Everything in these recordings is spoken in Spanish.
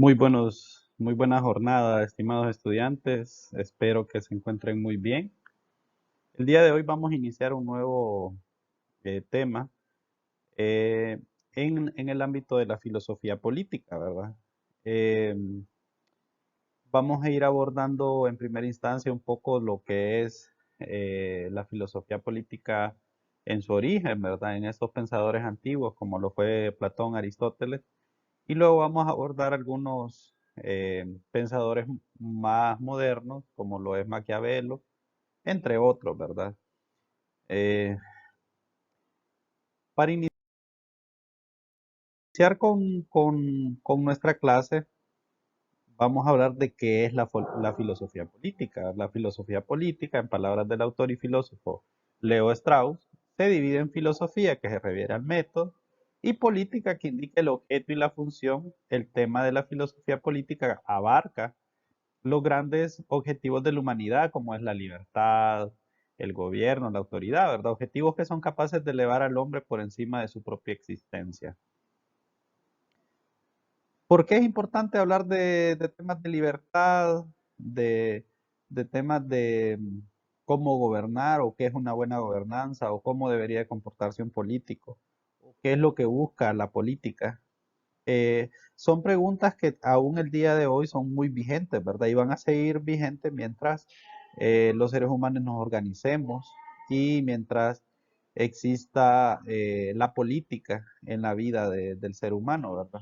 Muy buena jornada, estimados estudiantes. Espero que se encuentren muy bien. El día de hoy vamos a iniciar un nuevo tema eh, en el ámbito de la filosofía política, ¿verdad? Eh, Vamos a ir abordando en primera instancia un poco lo que es la filosofía política en su origen, ¿verdad? En estos pensadores antiguos como lo fue Platón, Aristóteles. Y luego vamos a abordar algunos pensadores más modernos, como lo es Maquiavelo, entre otros, ¿verdad? Eh, para iniciar con nuestra clase, vamos a hablar de qué es la filosofía política. La filosofía política, en palabras del autor y filósofo Leo Strauss, se divide en filosofía, que se refiere al método, y política, que indica el objeto y la función. El tema de la filosofía política abarca los grandes objetivos de la humanidad, como es la libertad, el gobierno, la autoridad, ¿verdad? Objetivos que son capaces de elevar al hombre por encima de su propia existencia. ¿Por qué es importante hablar de temas de libertad, de, de temas de cómo gobernar o qué es una buena gobernanza o cómo debería comportarse un político? ¿O qué es lo que busca la política? Son preguntas que aún el día de hoy son muy vigentes, ¿verdad? Y van a seguir vigentes mientras los seres humanos nos organicemos y mientras exista la política en la vida del ser humano, ¿verdad?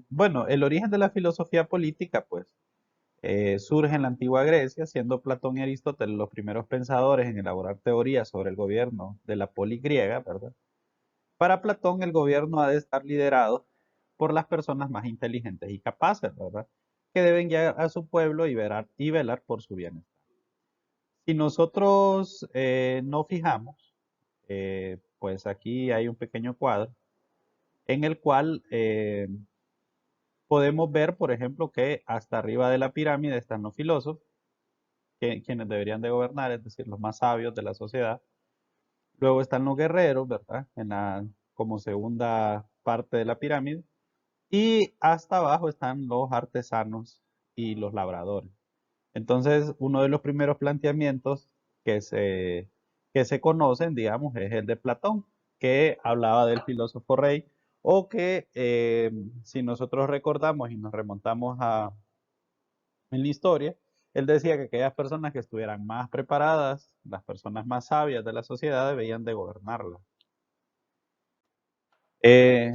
Bueno, el origen de la filosofía política, pues, surge en la antigua Grecia, siendo Platón y Aristóteles los primeros pensadores en elaborar teorías sobre el gobierno de la polis griega, ¿verdad? Para Platón, el gobierno ha de estar liderado por las personas más inteligentes y capaces, ¿verdad? Que deben guiar a su pueblo y velar por su bienestar. Si nosotros no fijamos, pues aquí hay un pequeño cuadro en el cual podemos ver, por ejemplo, que hasta arriba de la pirámide están los filósofos, quienes deberían de gobernar, es decir, los más sabios de la sociedad. Luego están los guerreros, ¿verdad? Como segunda parte de la pirámide. Y hasta abajo están los artesanos y los labradores. Entonces, uno de los primeros planteamientos que se, que se conocen, digamos, es el de Platón, que hablaba del filósofo rey, o que si nosotros recordamos y nos remontamos en la historia, él decía que aquellas personas que estuvieran más preparadas, las personas más sabias de la sociedad, debían de gobernarla. Eh,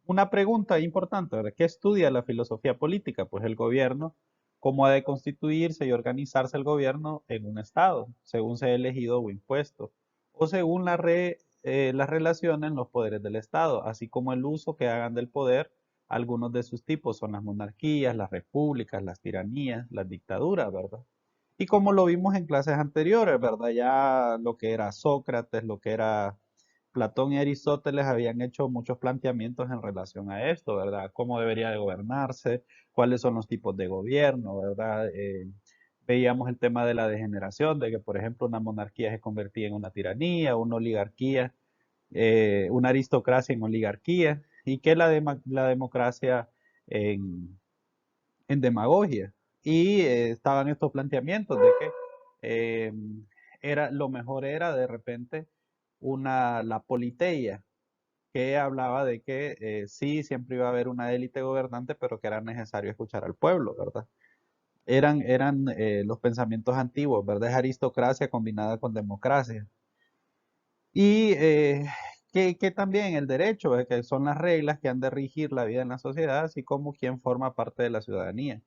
Una pregunta importante, ¿verdad? ¿Qué estudia la filosofía política? Pues el gobierno, cómo ha de constituirse y organizarse el gobierno en un estado, según sea elegido o impuesto, o según las relaciones en los poderes del estado, así como el uso que hagan del poder. Algunos de sus tipos son las monarquías, las repúblicas, las tiranías, las dictaduras, ¿verdad? Y como lo vimos en clases anteriores, ¿verdad? Ya lo que era Sócrates, lo que era Platón y Aristóteles habían hecho muchos planteamientos en relación a esto, ¿verdad? Cómo debería de gobernarse, cuáles son los tipos de gobierno, ¿verdad? Veíamos el tema de la degeneración, de que, por ejemplo, una monarquía se convertía en una tiranía, una oligarquía, una aristocracia en oligarquía, y que la democracia en, en demagogia. Y estaban estos planteamientos de que eh, lo mejor era de repente la politeia, que hablaba de que sí, siempre iba a haber una élite gobernante, pero que era necesario escuchar al pueblo, ¿verdad? Eran los pensamientos antiguos, ¿verdad? Es aristocracia combinada con democracia. Y que también el derecho, que son las reglas que han de regir la vida en la sociedad, así como quién forma parte de la ciudadanía.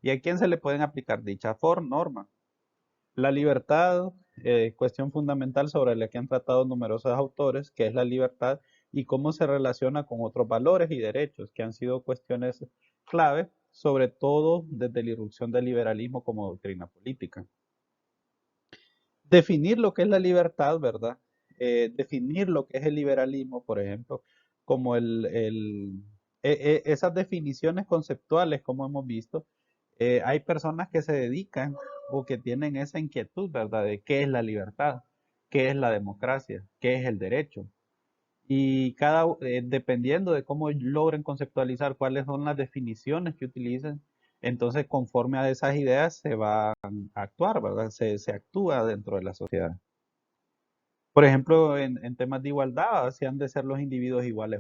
Y a quién se le pueden aplicar dicha norma. La libertad, cuestión fundamental sobre la que han tratado numerosos autores, que es la libertad y cómo se relaciona con otros valores y derechos, que han sido cuestiones clave, sobre todo desde la irrupción del liberalismo como doctrina política. Definir lo que es la libertad, ¿verdad? Definir lo que es el liberalismo, por ejemplo, como esas definiciones conceptuales, como hemos visto, hay personas que se dedican o que tienen esa inquietud, ¿verdad? De qué es la libertad, qué es la democracia, qué es el derecho. y dependiendo de cómo logren conceptualizar cuáles son las definiciones que utilicen, entonces conforme a esas ideas se va a actuar, ¿verdad? Se actúa dentro de la sociedad. Por ejemplo, en temas de igualdad, si han de ser los individuos iguales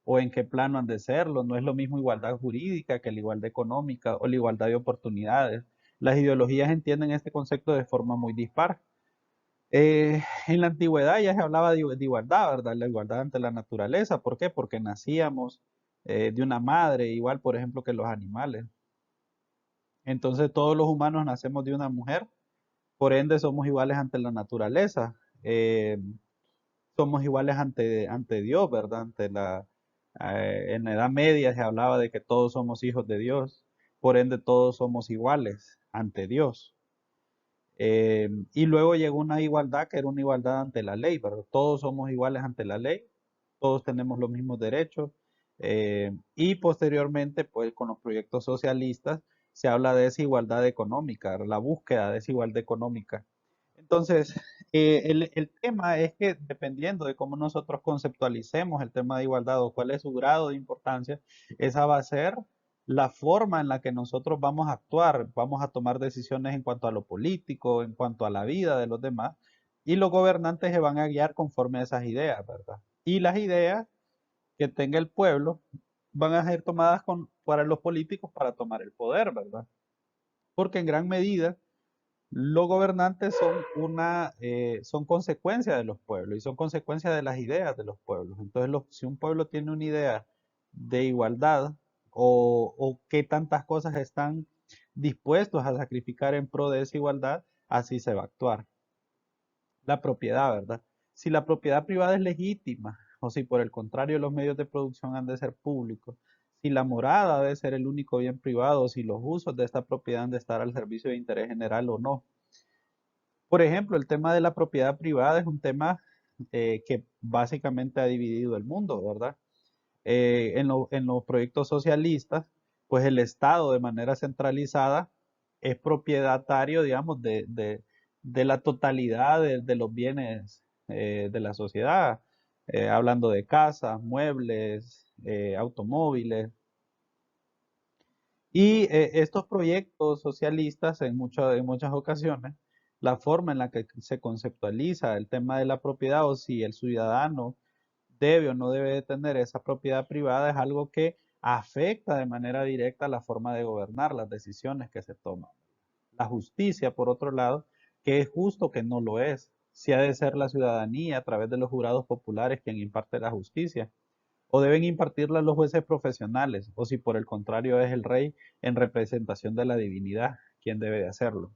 o en qué plano han de serlo. No es lo mismo igualdad jurídica que la igualdad económica o la igualdad de oportunidades. Las ideologías entienden este concepto de forma muy dispar. En la antigüedad ya se hablaba de igualdad, ¿verdad? La igualdad ante la naturaleza. ¿Por qué? Porque nacíamos de una madre, igual, por ejemplo, que los animales. Entonces todos los humanos nacemos de una mujer, por ende somos iguales ante la naturaleza. Eh, Somos iguales ante Dios, ¿verdad? En la Edad Media se hablaba de que todos somos hijos de Dios, por ende todos somos iguales ante Dios. Y luego llegó una igualdad que era una igualdad ante la ley, ¿verdad? Todos somos iguales ante la ley, todos tenemos los mismos derechos. Y posteriormente, pues con los proyectos socialistas, se habla de desigualdad económica, la búsqueda de desigualdad económica. Entonces, el tema es que dependiendo de cómo nosotros conceptualicemos el tema de igualdad o cuál es su grado de importancia, esa va a ser la forma en la que nosotros vamos a actuar, vamos a tomar decisiones en cuanto a lo político, en cuanto a la vida de los demás, y los gobernantes se van a guiar conforme a esas ideas, ¿verdad? Y las ideas que tenga el pueblo van a ser tomadas para los políticos para tomar el poder, ¿verdad? Porque en gran medida los gobernantes son consecuencia de los pueblos y son consecuencia de las ideas de los pueblos. Entonces, si un pueblo tiene una idea de igualdad o qué tantas cosas están dispuestos a sacrificar en pro de esa igualdad, así se va a actuar. La propiedad, ¿verdad? Si la propiedad privada es legítima o si por el contrario los medios de producción han de ser públicos, si la morada debe ser el único bien privado, si los usos de esta propiedad han de estar al servicio de interés general o no. Por ejemplo, el tema de la propiedad privada es un tema que básicamente ha dividido el mundo, ¿verdad? En los proyectos socialistas, pues el Estado de manera centralizada es propietario, digamos, de la totalidad de los bienes de la sociedad, hablando de casas, muebles, automóviles. Y estos proyectos socialistas, en muchas ocasiones, la forma en la que se conceptualiza el tema de la propiedad o si el ciudadano debe o no debe de tener esa propiedad privada es algo que afecta de manera directa la forma de gobernar, las decisiones que se toman. La justicia, por otro lado, que es justo que no lo es. Si ha de ser la ciudadanía a través de los jurados populares quien imparte la justicia o deben impartirla los jueces profesionales, o si por el contrario es el rey en representación de la divinidad quien debe de hacerlo.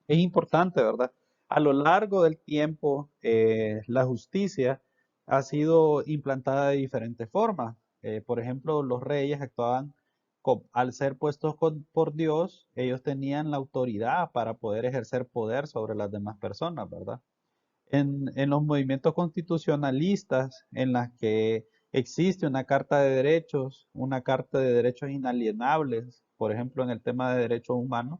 Es importante, ¿verdad? A lo largo del tiempo, la justicia ha sido implantada de diferentes formas. Por ejemplo, los reyes actuaban, al ser puestos por Dios, ellos tenían la autoridad para poder ejercer poder sobre las demás personas, ¿verdad? En los movimientos constitucionalistas en las que existe una carta de derechos inalienables, por ejemplo, en el tema de derechos humanos.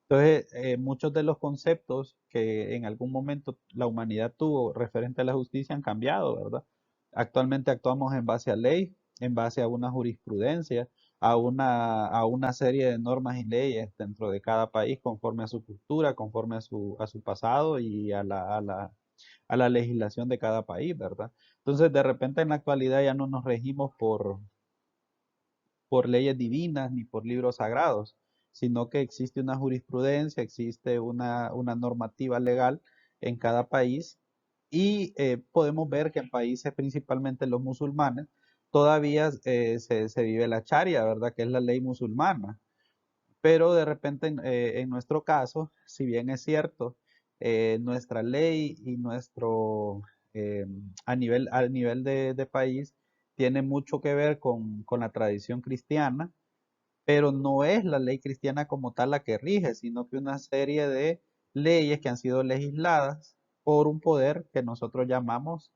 Entonces, muchos de los conceptos que en algún momento la humanidad tuvo referente a la justicia han cambiado, ¿verdad? Actualmente actuamos en base a ley, en base a una jurisprudencia, a una serie de normas y leyes dentro de cada país conforme a su cultura, conforme a su pasado y a la legislación de cada país, ¿verdad? Entonces, de repente en la actualidad ya no nos regimos por leyes divinas ni por libros sagrados, sino que existe una jurisprudencia, existe una normativa legal en cada país y podemos ver que en países principalmente los musulmanes todavía se vive la charia, ¿verdad? Que es la ley musulmana. Pero de repente en nuestro caso, si bien es cierto, nuestra ley y eh, a nivel de país tiene mucho que ver con la tradición cristiana, pero no es la ley cristiana como tal la que rige, sino que una serie de leyes que han sido legisladas por un poder que nosotros llamamos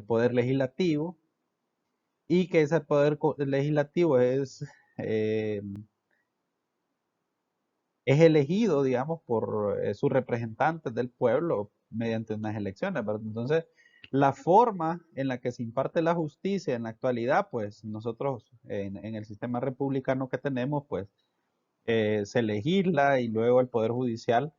poder legislativo y que ese legislativo eh, es elegido, digamos, por sus representantes del pueblo mediante unas elecciones, ¿verdad? Entonces, La forma en la que se imparte la justicia en la actualidad, pues nosotros en el sistema republicano que tenemos, pues se legisla y luego el Poder Judicial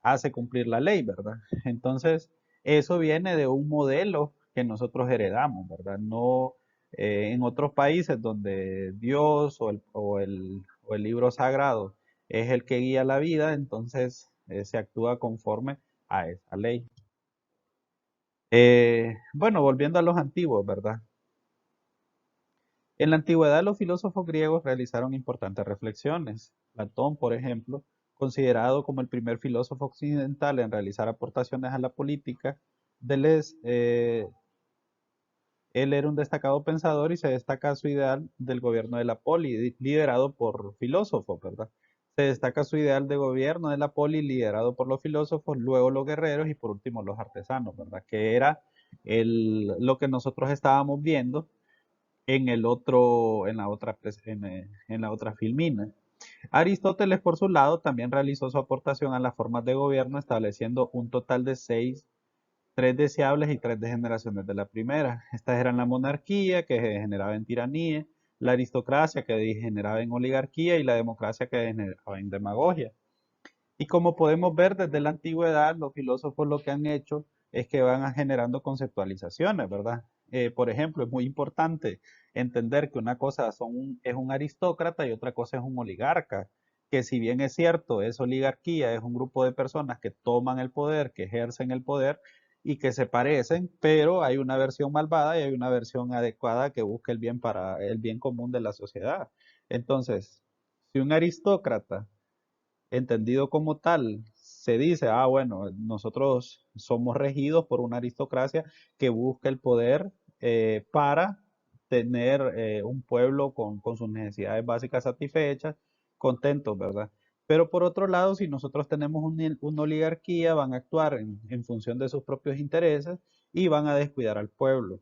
hace cumplir la ley, ¿verdad? Entonces, eso viene de un modelo que nosotros heredamos, ¿verdad? No en otros países donde Dios o el libro sagrado es el que guía la vida, entonces se actúa conforme a esa ley. Bueno, volviendo a los antiguos, ¿verdad? En la antigüedad los filósofos griegos realizaron importantes reflexiones. Platón, por ejemplo, considerado como el primer filósofo occidental en realizar aportaciones a la política, Deleuze, él era un destacado pensador y se destaca su ideal del gobierno de la poli, liderado por filósofos, ¿verdad? Se destaca su ideal de gobierno de la poli, liderado por los filósofos, luego los guerreros y por último los artesanos, ¿verdad? Que era lo que nosotros estábamos viendo en el otro, en la otra, en la otra filmina. Aristóteles, por su lado, también realizó su aportación a las formas de gobierno, estableciendo un total de seis, tres deseables y tres degeneraciones de la primera. Estas eran la monarquía, que degeneraba en tiranía, la aristocracia, que degeneraba en oligarquía, y la democracia, que degeneraba en demagogia. Y como podemos ver desde la antigüedad, los filósofos lo que han hecho es que van generando conceptualizaciones, ¿verdad? Por ejemplo, es muy importante entender que una cosa es un aristócrata y otra cosa es un oligarca, que si bien es cierto, es oligarquía, es un grupo de personas que toman el poder, que ejercen el poder y que se parecen, pero hay una versión malvada y hay una versión adecuada que busca el bien para el bien común de la sociedad. Entonces, si un aristócrata entendido como tal, se dice, ah, bueno, nosotros somos regidos por una aristocracia que busca el poder para tener un pueblo con sus necesidades básicas satisfechas, contentos, ¿verdad? Pero por otro lado, si nosotros tenemos una oligarquía, van a actuar en función de sus propios intereses y van a descuidar al pueblo.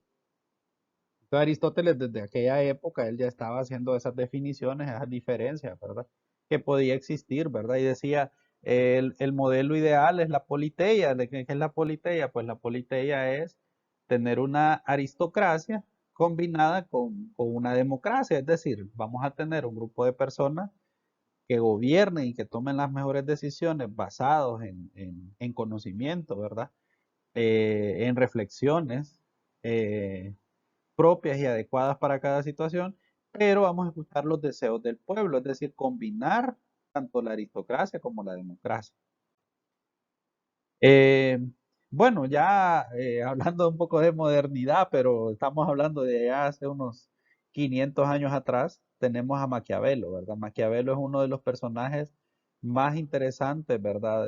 Entonces, Aristóteles desde aquella época, él ya estaba haciendo esas definiciones, esas diferencias, ¿verdad? Que podía existir, ¿verdad? Y decía, el modelo ideal es la politeia. ¿De qué es la politeia? Pues la politeia es tener una aristocracia combinada con una democracia, es decir, vamos a tener un grupo de personas que gobiernen y que tomen las mejores decisiones basados en conocimiento, ¿verdad? En reflexiones, propias y adecuadas para cada situación, pero vamos a escuchar los deseos del pueblo, es decir, combinar tanto la aristocracia como la democracia. Eh, bueno, ya hablando un poco de modernidad, pero estamos hablando de ya hace unos 500 años atrás, tenemos a Maquiavelo, ¿verdad? Maquiavelo es uno de los personajes más interesantes, ¿verdad?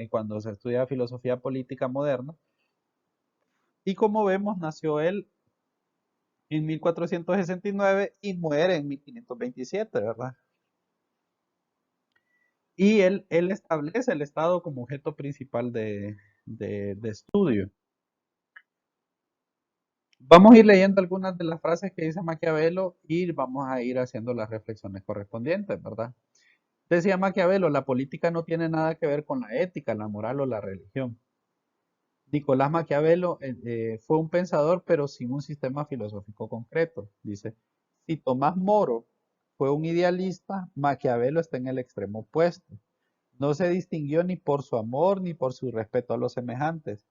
Cuando se estudia filosofía política moderna. Y como vemos, nació él en 1469 y muere en 1527, ¿verdad? Y él establece el Estado como objeto principal de estudio. Vamos a ir leyendo algunas de las frases que dice Maquiavelo y vamos a ir haciendo las reflexiones correspondientes, ¿verdad? Decía Maquiavelo, la política no tiene nada que ver con la ética, la moral o la religión. Nicolás Maquiavelo fue un pensador, pero sin un sistema filosófico concreto. Dice, si Tomás Moro fue un idealista, Maquiavelo está en el extremo opuesto. No se distinguió ni por su amor ni por su respeto a los semejantes.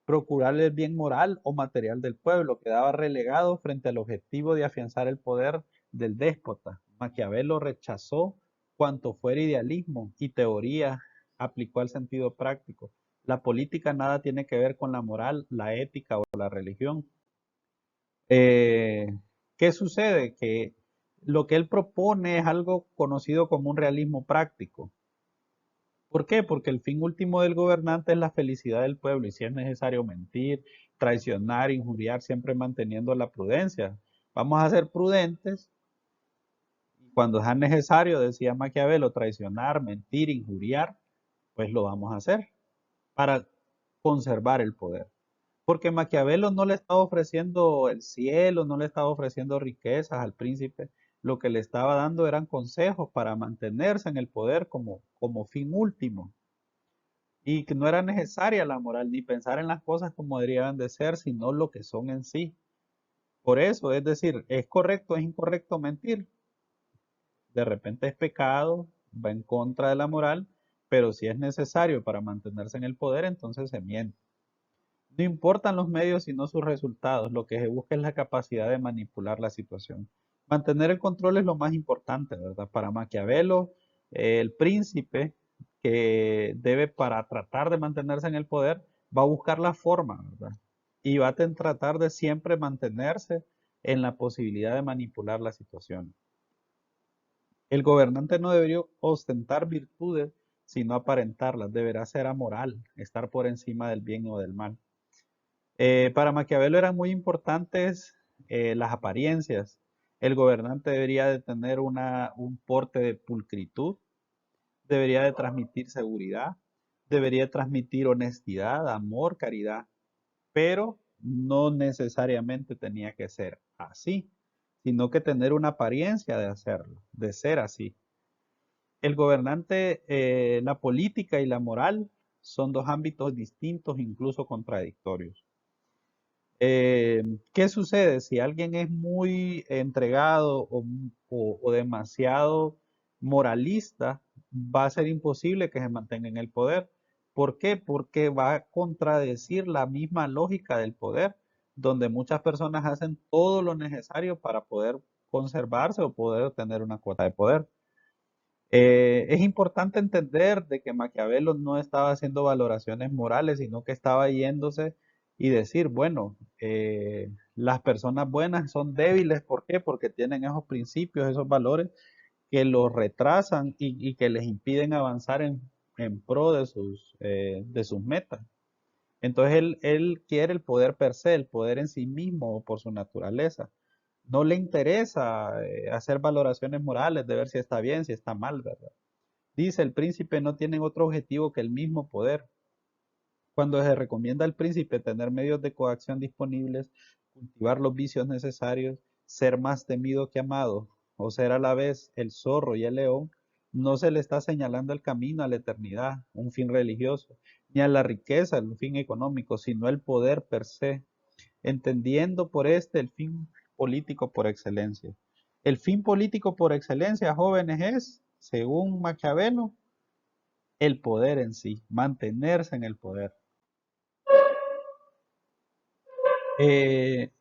Procurar el bien moral o material del pueblo quedaba relegado frente al objetivo de afianzar el poder del déspota. Maquiavelo rechazó cuanto fuera idealismo y teoría, aplicó al sentido práctico. La política nada tiene que ver con la moral, la ética o la religión. Eh, ¿Qué sucede? Que lo que él propone es algo conocido como un realismo práctico. ¿Por qué? Porque el fin último del gobernante es la felicidad del pueblo y si es necesario mentir, traicionar, injuriar, siempre manteniendo la prudencia. Vamos a ser prudentes y cuando es necesario, decía Maquiavelo, traicionar, mentir, injuriar, pues lo vamos a hacer para conservar el poder. Porque Maquiavelo no le estaba ofreciendo el cielo, no le estaba ofreciendo riquezas al príncipe, lo que le estaba dando eran consejos para mantenerse en el poder como fin último. y que no era necesaria la moral, ni pensar en las cosas como deberían de ser, sino lo que son en sí. Por eso, es decir, ¿es correcto, es incorrecto mentir? De repente es pecado, va en contra de la moral, pero si es necesario para mantenerse en el poder, entonces se miente. No importan los medios, sino sus resultados. Lo que se busca es la capacidad de manipular la situación. Mantener el control es lo más importante, ¿verdad? Para Maquiavelo, el príncipe que debe, para tratar de mantenerse en el poder, va a buscar la forma, ¿verdad? Y va a tratar de siempre mantenerse en la posibilidad de manipular la situación. El gobernante no debería ostentar virtudes, sino aparentarlas. Deberá ser amoral, estar por encima del bien o del mal. Para Maquiavelo eran muy importantes las apariencias. El gobernante debería de tener un porte de pulcritud, debería de transmitir seguridad, debería de transmitir honestidad, amor, caridad, pero no necesariamente tenía que ser así, sino que tener una apariencia de hacerlo, de ser así. El gobernante, la política y la moral son dos ámbitos distintos, incluso contradictorios. Eh, ¿Qué sucede si alguien es muy entregado o demasiado moralista? Va a ser imposible que se mantenga en el poder. ¿Por qué? Porque va a contradecir la misma lógica del poder, donde muchas personas hacen todo lo necesario para poder conservarse o poder tener una cuota de poder. Es importante entender de que Maquiavelo no estaba haciendo valoraciones morales, sino que estaba yéndose y decir, bueno, las personas buenas son débiles, ¿por qué? Porque tienen esos principios, esos valores que los retrasan y que les impiden avanzar en pro de sus metas. Entonces él quiere el poder per se, el poder en sí mismo o por su naturaleza. No le interesa hacer valoraciones morales de ver si está bien, si está mal, ¿verdad? Dice, el príncipe no tiene otro objetivo que el mismo poder. Cuando se recomienda al príncipe tener medios de coacción disponibles, cultivar los vicios necesarios, ser más temido que amado, o ser a la vez el zorro y el león, no se le está señalando el camino a la eternidad, un fin religioso, ni a la riqueza, un fin económico, sino el poder per se, entendiendo por este el fin político por excelencia. El fin político por excelencia, jóvenes, es, según Maquiavelo, el poder en sí, mantenerse en el poder.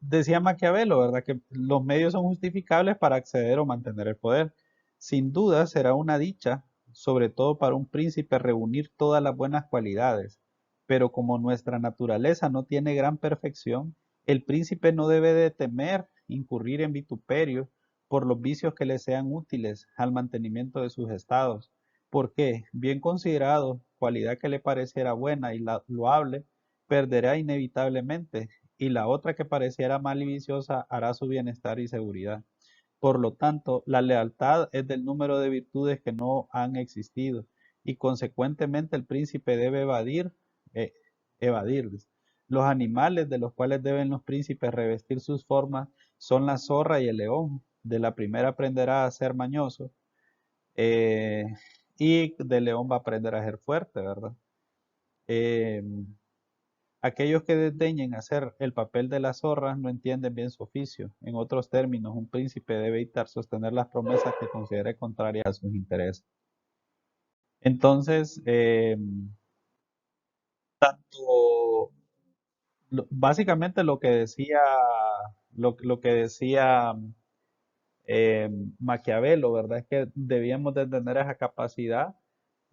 Decía Maquiavelo, ¿verdad? Que los medios son justificables para acceder o mantener el poder. Sin duda será una dicha, sobre todo para un príncipe, reunir todas las buenas cualidades. Pero como nuestra naturaleza no tiene gran perfección, el príncipe no debe de temer incurrir en vituperio por los vicios que le sean útiles al mantenimiento de sus estados. Porque, bien considerado, cualidad que le pareciera buena y loable, perderá inevitablemente y la otra que pareciera mal y viciosa hará su bienestar y seguridad. Por lo tanto, la lealtad es del número de virtudes que no han existido y consecuentemente el príncipe debe eh, evadirles. Los animales de los cuales deben los príncipes revestir sus formas son la zorra y el león. De la primera aprenderá a ser mañoso eh, y del león va a aprender a ser fuerte, ¿verdad? Eh, Aquellos que desdeñen hacer el papel de las zorras no entienden bien su oficio. En otros términos, un príncipe debe evitar sostener las promesas que considere contrarias a sus intereses. Entonces, tanto, básicamente lo que decía eh, Maquiavelo, ¿verdad? Es que debíamos de tener esa capacidad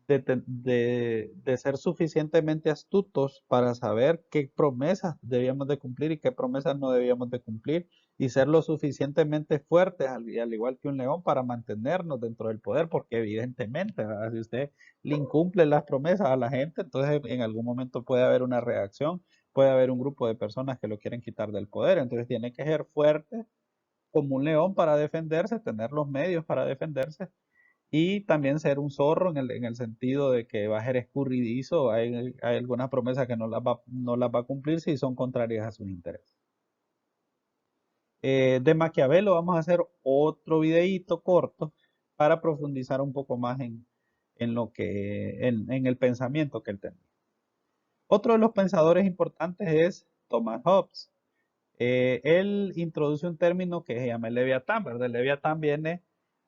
de ser suficientemente astutos para saber qué promesas debíamos de cumplir y qué promesas no debíamos de cumplir y ser lo suficientemente fuertes, al igual que un león, para mantenernos dentro del poder, porque evidentemente, ¿verdad? Si usted le incumple las promesas a la gente, entonces en algún momento puede haber una reacción, puede haber un grupo de personas que lo quieren quitar del poder, entonces tiene que ser fuerte como un león para defenderse, tener los medios para defenderse y también ser un zorro en el sentido de que va a ser escurridizo, hay algunas promesas que no las va a cumplir si son contrarias a sus intereses. De Maquiavelo vamos a hacer otro videíto corto para profundizar un poco más en lo en el pensamiento que él tenía. Otro de los pensadores importantes es Thomas Hobbes. Él introduce un término que se llama el leviatán, ¿verdad? El leviatán viene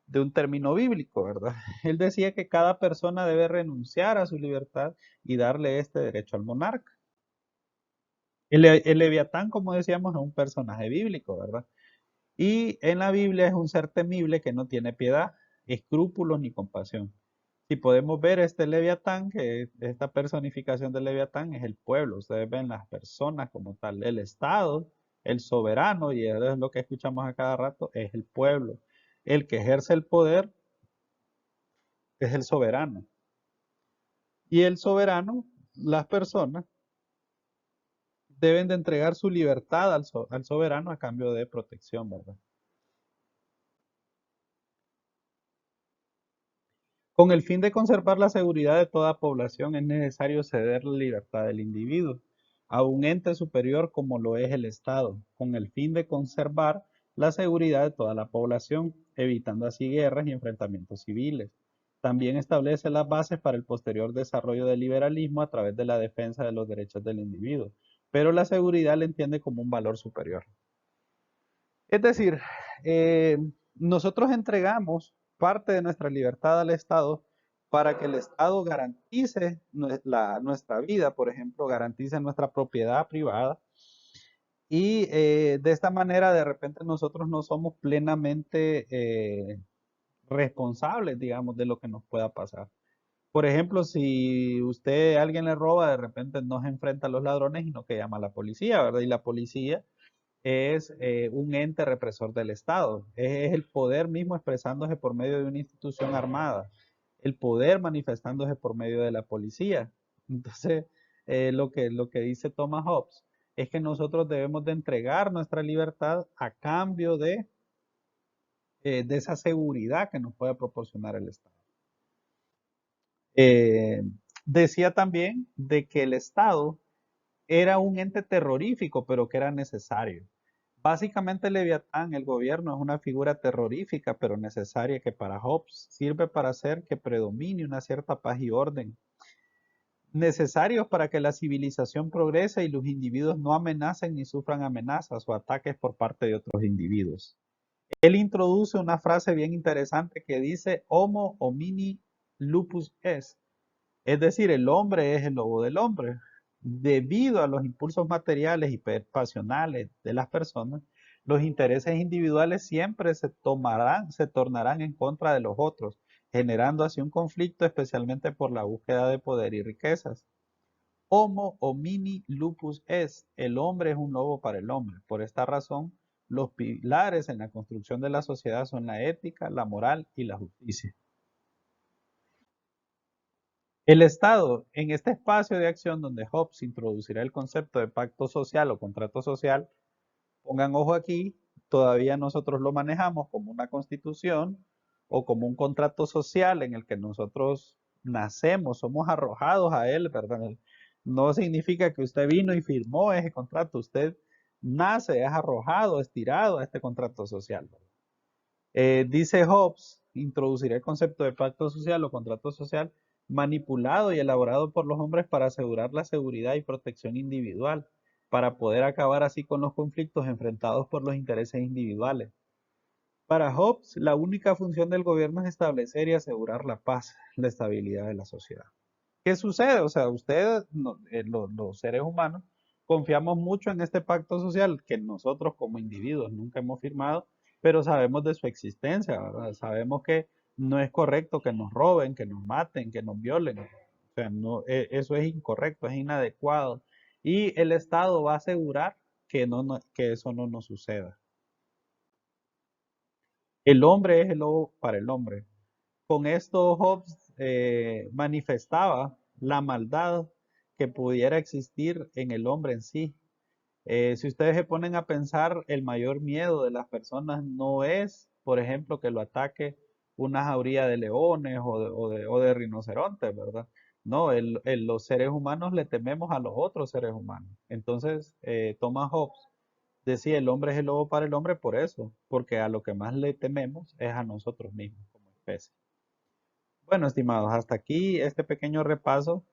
de un término bíblico, ¿verdad? Él decía que cada persona debe renunciar a su libertad y darle este derecho al monarca. El leviatán, como decíamos, es un personaje bíblico, ¿verdad? Y en la Biblia es un ser temible que no tiene piedad, escrúpulos ni compasión. Si podemos ver este Leviatán, que esta personificación del Leviatán es el pueblo. Ustedes ven las personas como tal, el Estado, el soberano, y eso es lo que escuchamos a cada rato, es el pueblo. El que ejerce el poder es el soberano. Y el soberano, las personas, deben de entregar su libertad al soberano a cambio de protección, ¿verdad? Con el fin de conservar la seguridad de toda población es necesario ceder la libertad del individuo a un ente superior como lo es el Estado, con el fin de conservar la seguridad de toda la población, evitando así guerras y enfrentamientos civiles. También establece las bases para el posterior desarrollo del liberalismo a través de la defensa de los derechos del individuo, pero la seguridad la entiende como un valor superior. Es decir, eh, nosotros entregamos parte de nuestra libertad al Estado para que el Estado garantice nuestra vida, por ejemplo, garantice nuestra propiedad privada y de esta manera de repente nosotros no somos plenamente responsables, digamos, de lo que nos pueda pasar. Por ejemplo, si alguien le roba, de repente no se enfrenta a los ladrones, sino que llama a la policía, ¿verdad? Y la policía es un ente represor del Estado, es el poder mismo expresándose por medio de una institución armada, el poder manifestándose por medio de la policía. Entonces, lo que dice Thomas Hobbes es que nosotros debemos de entregar nuestra libertad a cambio de esa seguridad que nos puede proporcionar el Estado. Eh, Decía también de que el Estado era un ente terrorífico, pero que era necesario. Básicamente, Leviatán, el gobierno, es una figura terrorífica, pero necesaria, que para Hobbes sirve para hacer que predomine una cierta paz y orden, necesarios para que la civilización progrese y los individuos no amenacen ni sufran amenazas o ataques por parte de otros individuos. Él introduce una frase bien interesante que dice Homo homini lupus es decir, el hombre es el lobo del hombre. Debido a los impulsos materiales y pasionales de las personas, los intereses individuales siempre se tornarán en contra de los otros, generando así un conflicto, especialmente por la búsqueda de poder y riquezas. Homo homini lupus el hombre es un lobo para el hombre. Por esta razón, los pilares en la construcción de la sociedad son la ética, la moral y la justicia. El Estado, en este espacio de acción donde Hobbes introducirá el concepto de pacto social o contrato social, pongan ojo aquí, todavía nosotros lo manejamos como una constitución o como un contrato social en el que nosotros nacemos, somos arrojados a él, ¿verdad? No significa que usted vino y firmó ese contrato, usted nace, es arrojado, estirado a este contrato social. Dice Hobbes, introducirá el concepto de pacto social o contrato social manipulado y elaborado por los hombres para asegurar la seguridad y protección individual, para poder acabar así con los conflictos enfrentados por los intereses individuales. Para Hobbes, la única función del gobierno es establecer y asegurar la paz, la estabilidad de la sociedad. ¿Qué sucede? O sea, ustedes, los seres humanos, confiamos mucho en este pacto social que nosotros como individuos nunca hemos firmado, pero sabemos de su existencia, ¿verdad? Sabemos que no es correcto que nos roben, que nos maten, que nos violen. O sea, no, eso es incorrecto, es inadecuado. Y el Estado va a asegurar que eso no nos suceda. El hombre es el lobo para el hombre. Con esto Hobbes manifestaba la maldad que pudiera existir en el hombre en sí. Si ustedes se ponen a pensar, el mayor miedo de las personas no es, por ejemplo, que lo ataque una jauría de leones o de rinocerontes, ¿verdad? No, los seres humanos le tememos a los otros seres humanos. Entonces, Thomas Hobbes decía, el hombre es el lobo para el hombre por eso, porque a lo que más le tememos es a nosotros mismos como especie. Bueno, estimados, hasta aquí este pequeño repaso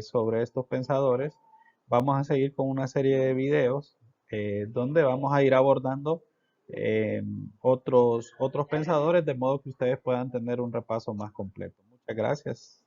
sobre estos pensadores, vamos a seguir con una serie de videos donde vamos a ir abordando eh, otros pensadores de modo que ustedes puedan tener un repaso más completo. Muchas gracias.